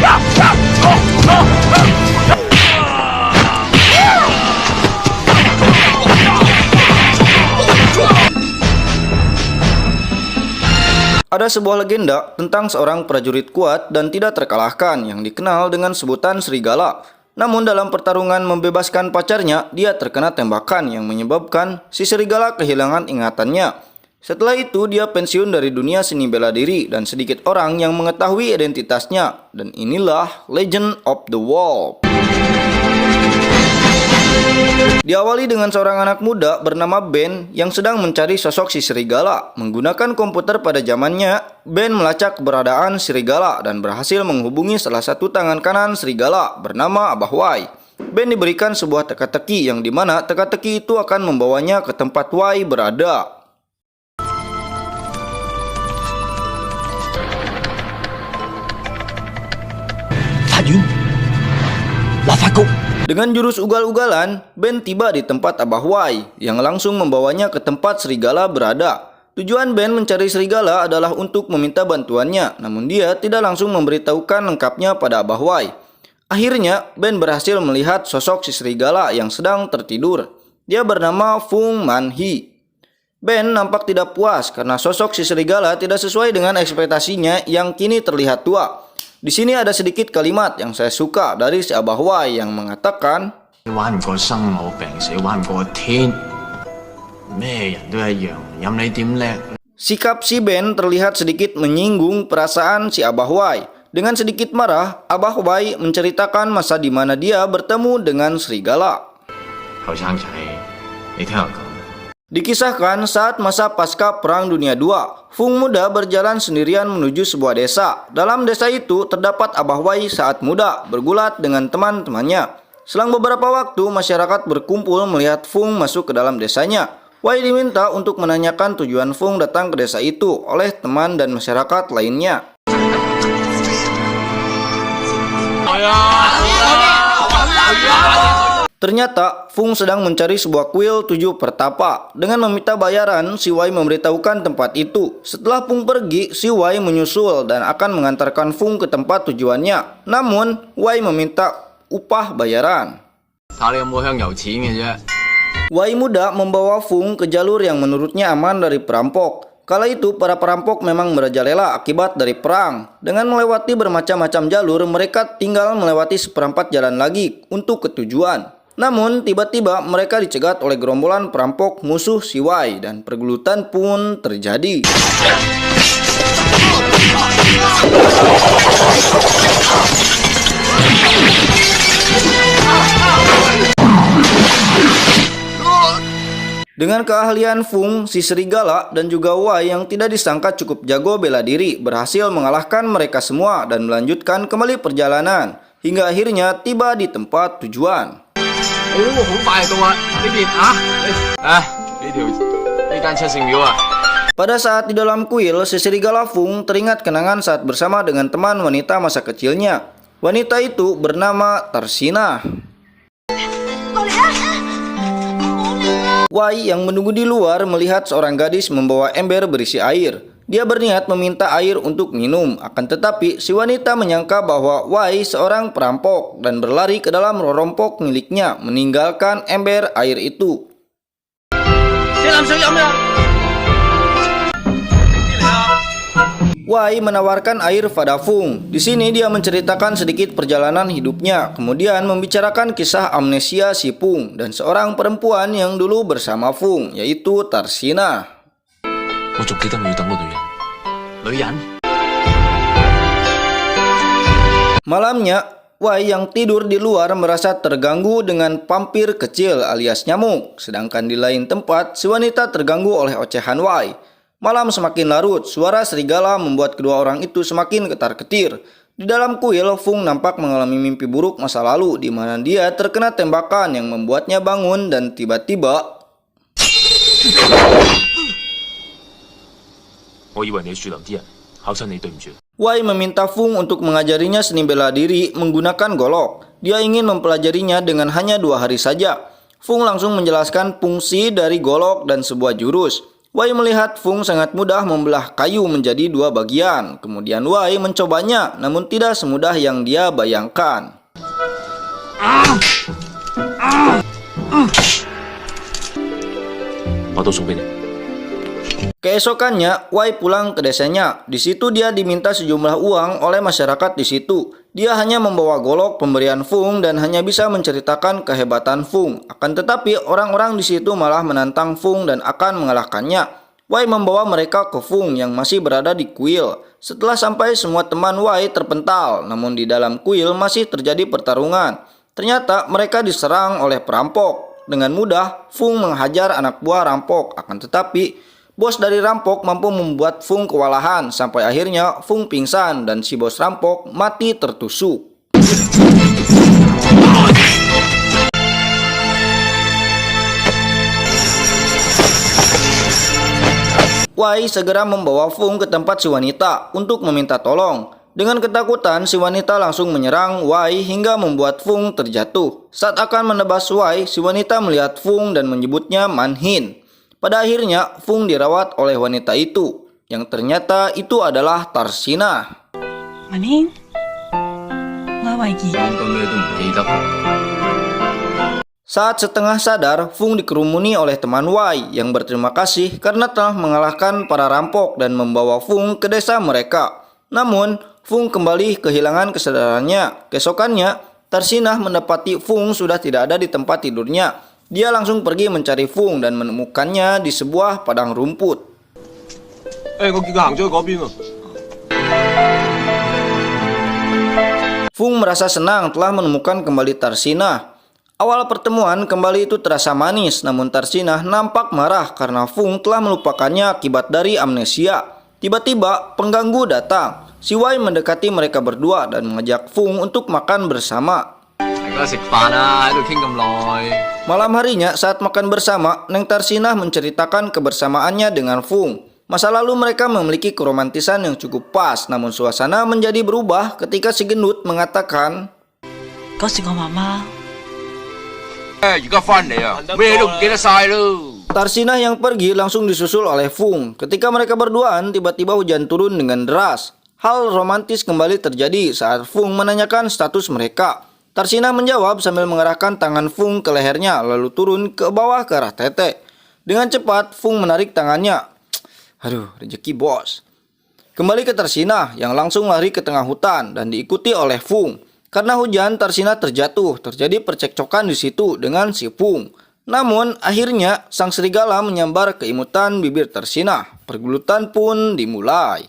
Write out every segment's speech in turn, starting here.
Ada sebuah legenda tentang seorang prajurit kuat dan tidak terkalahkan yang dikenal dengan sebutan Serigala. Namun dalam pertarungan membebaskan pacarnya, dia terkena tembakan yang menyebabkan si Serigala kehilangan ingatannya. Setelah itu dia pensiun dari dunia seni bela diri dan sedikit orang yang mengetahui identitasnya. Dan inilah Legend of the Wolf. Diawali dengan seorang anak muda bernama Ben yang sedang mencari sosok si Serigala. Menggunakan komputer pada zamannya, Ben melacak keberadaan Serigala dan berhasil menghubungi salah satu tangan kanan Serigala bernama Abah Wai. Ben diberikan sebuah teka-teki yang dimana teka-teki itu akan membawanya ke tempat Wai berada. Dengan jurus ugal-ugalan, Ben tiba di tempat Abah Wai yang langsung membawanya ke tempat Serigala berada. Tujuan Ben mencari Serigala adalah untuk meminta bantuannya, namun dia tidak langsung memberitahukan lengkapnya pada Abah Wai. Akhirnya, Ben berhasil melihat sosok si Serigala yang sedang tertidur. Dia bernama Fung Man-hee. Ben nampak tidak puas karena sosok si Serigala tidak sesuai dengan ekspektasinya yang kini terlihat tua. Di sini ada sedikit kalimat yang saya suka dari si Abah Wai yang mengatakan, sikap si Ben terlihat sedikit menyinggung perasaan si Abah Wai. Dengan sedikit marah, Abah Wai menceritakan masa di mana dia bertemu dengan Serigala. Dikisahkan saat masa pasca Perang Dunia II, Fung muda berjalan sendirian menuju sebuah desa. Dalam desa itu terdapat Abah Wai saat muda bergulat dengan teman-temannya. Selang beberapa waktu, masyarakat berkumpul melihat Fung masuk ke dalam desanya. Wai diminta untuk menanyakan tujuan Fung datang ke desa itu oleh teman dan masyarakat lainnya. Ternyata Fung sedang mencari sebuah kuil 7 pertapa. Dengan meminta bayaran, si Wai memberitahukan tempat itu. Setelah Fung pergi, si Wai menyusul dan akan mengantarkan Fung ke tempat tujuannya. Namun, Wai meminta upah bayaran. Wai muda membawa Fung ke jalur yang menurutnya aman dari perampok. Kala itu, para perampok memang merajalela akibat dari perang. Dengan melewati bermacam-macam jalur, mereka tinggal melewati seperempat jalan lagi untuk ketujuan. Namun, tiba-tiba mereka dicegat oleh gerombolan perampok musuh si Wai dan pergelutan pun terjadi. Dengan keahlian Fung, si Serigala dan juga Wai yang tidak disangka cukup jago bela diri berhasil mengalahkan mereka semua dan melanjutkan kembali perjalanan hingga akhirnya tiba di tempat tujuan. Pada saat di dalam kuil, si Serigala Fung teringat kenangan saat bersama dengan teman wanita masa kecilnya. Wanita itu bernama Tarsina. Wai yang menunggu di luar melihat seorang gadis membawa ember berisi air. Dia berniat meminta air untuk minum, akan tetapi si wanita menyangka bahwa Wai seorang perampok dan berlari ke dalam rompok miliknya, meninggalkan ember air itu. Wai menawarkan air pada Fung. Di sini dia menceritakan sedikit perjalanan hidupnya, kemudian membicarakan kisah amnesia si Fung dan seorang perempuan yang dulu bersama Fung, yaitu Tarsina. Malamnya, Wai yang tidur di luar merasa terganggu dengan vampir kecil alias nyamuk. Sedangkan di lain tempat, si wanita terganggu oleh ocehan Wai. Malam semakin larut, suara serigala membuat kedua orang itu semakin ketar-ketir. Di dalam kuil, Fung nampak mengalami mimpi buruk masa lalu di mana dia terkena tembakan yang membuatnya bangun dan tiba-tiba Wai meminta Fung untuk mengajarinya seni bela diri menggunakan golok. Dia ingin mempelajarinya dengan hanya 2 hari saja. Fung langsung menjelaskan fungsi dari golok dan sebuah jurus. Wei melihat Fung sangat mudah membelah kayu menjadi dua bagian. Kemudian Wei mencobanya, namun tidak semudah yang dia bayangkan. Keesokannya, Wei pulang ke desanya. Di situ dia diminta sejumlah uang oleh masyarakat di situ. Dia hanya membawa golok pemberian Fung dan hanya bisa menceritakan kehebatan Fung. Akan tetapi orang-orang di situ malah menantang Fung dan akan mengalahkannya. Wei membawa mereka ke Fung yang masih berada di kuil. Setelah sampai, semua teman Wei terpental, namun di dalam kuil masih terjadi pertarungan. Ternyata mereka diserang oleh perampok. Dengan mudah, Fung menghajar anak buah rampok. Akan tetapi, bos dari rampok mampu membuat Fung kewalahan sampai akhirnya Fung pingsan dan si bos rampok mati tertusuk. Wei segera membawa Fung ke tempat si wanita untuk meminta tolong. Dengan ketakutan, si wanita langsung menyerang Wei hingga membuat Fung terjatuh. Saat akan menebas Wei, si wanita melihat Fung dan menyebutnya Manhin. Pada akhirnya, Fung dirawat oleh wanita itu, yang ternyata itu adalah Tarsinah. Manhin? Saat setengah sadar, Fung dikerumuni oleh teman Wei yang berterima kasih karena telah mengalahkan para rampok dan membawa Fung ke desa mereka. Namun, Fung kembali kehilangan kesadarannya. Keesokannya, Tarsinah mendapati Fung sudah tidak ada di tempat tidurnya. Dia langsung pergi mencari Fung dan menemukannya di sebuah padang rumput. Fung merasa senang telah menemukan kembali Tarsinah. Awal pertemuan kembali itu terasa manis, namun Tarsinah nampak marah karena Fung telah melupakannya akibat dari amnesia. Tiba-tiba pengganggu datang. Si Wei mendekati mereka berdua dan mengajak Fung untuk makan bersama. Malam harinya saat makan bersama, Neng Tarsinah menceritakan kebersamaannya dengan Fung. Masa lalu mereka memiliki keromantisan yang cukup pas, namun suasana menjadi berubah ketika si gendut mengatakan, Tarsinah yang pergi langsung disusul oleh Fung. Ketika mereka berduaan, tiba-tiba hujan turun dengan deras. Hal romantis kembali terjadi saat Fung menanyakan status mereka. Tarsinah menjawab sambil mengarahkan tangan Fung ke lehernya, lalu turun ke bawah ke arah tete. Dengan cepat, Fung menarik tangannya. Aduh, rezeki bos. Kembali ke Tarsinah yang langsung lari ke tengah hutan dan diikuti oleh Fung. Karena hujan, Tarsinah terjatuh. Terjadi percekcokan di situ dengan si Fung. Namun, akhirnya sang serigala menyambar ke imutan bibir Tarsinah. Pergulutan pun dimulai.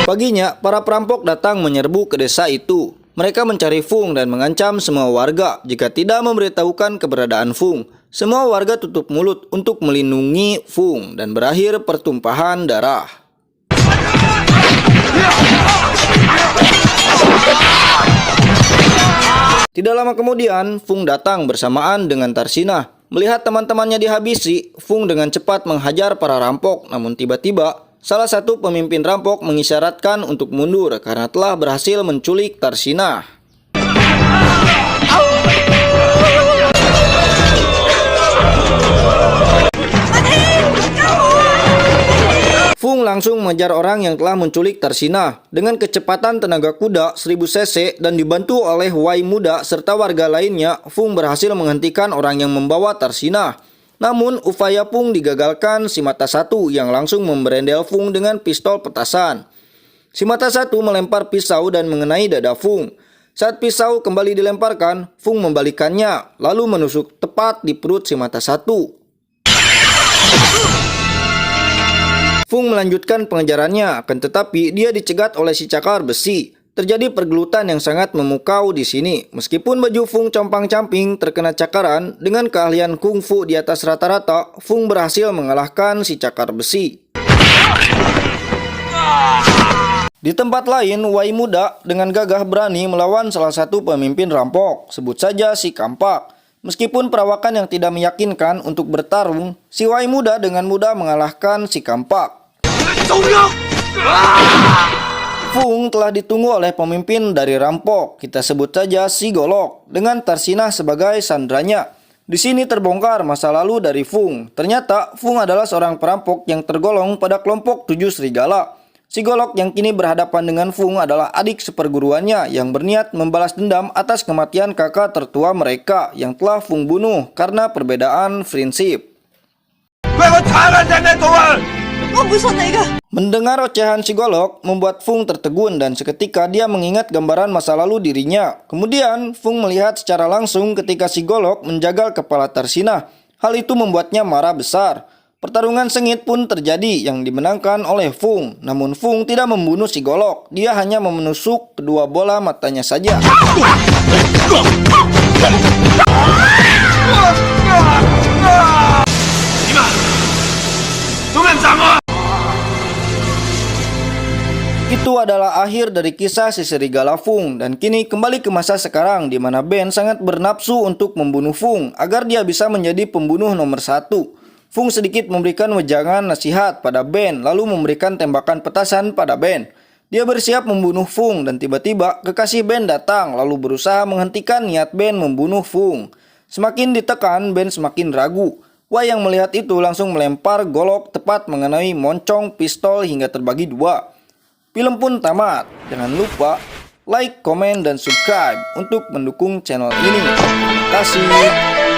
Paginya, para perampok datang menyerbu ke desa itu. Mereka mencari Fung dan mengancam semua warga jika tidak memberitahukan keberadaan Fung. Semua warga tutup mulut untuk melindungi Fung dan berakhir pertumpahan darah. Tidak lama kemudian, Fung datang bersamaan dengan Tarsinah. Melihat teman-temannya dihabisi, Fung dengan cepat menghajar para rampok. Namun tiba-tiba, salah satu pemimpin rampok mengisyaratkan untuk mundur karena telah berhasil menculik Tarsinah. Fung langsung mengejar orang yang telah menculik Tarsinah. Dengan kecepatan tenaga kuda 1000 cc dan dibantu oleh Wei muda serta warga lainnya, Fung berhasil menghentikan orang yang membawa Tarsinah. Namun, upaya Fung digagalkan si mata satu yang langsung memberendel Fung dengan pistol petasan. Si mata satu melempar pisau dan mengenai dada Fung. Saat pisau kembali dilemparkan, Fung membalikannya, lalu menusuk tepat di perut si mata satu. Fung melanjutkan pengejarannya, akan tetapi dia dicegat oleh si cakar besi. Terjadi pergelutan yang sangat memukau di sini. Meskipun baju Fung compang-camping terkena cakaran, dengan keahlian kungfu di atas rata-rata, Fung berhasil mengalahkan si cakar besi. Di tempat lain, Wei muda dengan gagah berani melawan salah satu pemimpin rampok, sebut saja si Kampak. Meskipun perawakan yang tidak meyakinkan untuk bertarung, si Wei muda dengan mudah mengalahkan si Kampak. Fung telah ditunggu oleh pemimpin dari rampok, kita sebut saja si Golok, dengan Tarsinah sebagai sandranya. Di sini terbongkar masa lalu dari Fung. Ternyata Fung adalah seorang perampok yang tergolong pada kelompok 7 serigala. Si Golok yang kini berhadapan dengan Fung adalah adik seperguruannya yang berniat membalas dendam atas kematian kakak tertua mereka yang telah Fung bunuh karena perbedaan prinsip. Mendengar ocehan si Golok membuat Fung tertegun dan seketika dia mengingat gambaran masa lalu dirinya. Kemudian Fung melihat secara langsung ketika si Golok menjagal kepala Tarsinah. Hal itu membuatnya marah besar. Pertarungan sengit pun terjadi yang dimenangkan oleh Fung. Namun Fung tidak membunuh si Golok. Dia hanya menusuk kedua bola matanya saja. Itu adalah akhir dari kisah si serigala Fung, dan kini kembali ke masa sekarang di mana Ben sangat bernafsu untuk membunuh Fung agar dia bisa menjadi pembunuh nomor 1. Fung sedikit memberikan wejangan nasihat pada Ben lalu memberikan tembakan petasan pada Ben. Dia bersiap membunuh Fung dan tiba-tiba kekasih Ben datang lalu berusaha menghentikan niat Ben membunuh Fung. Semakin ditekan, Ben semakin ragu. Wei yang melihat itu langsung melempar golok tepat mengenai moncong pistol hingga terbagi dua. Film pun tamat. Jangan lupa like, komen, dan subscribe untuk mendukung channel ini. Terima kasih.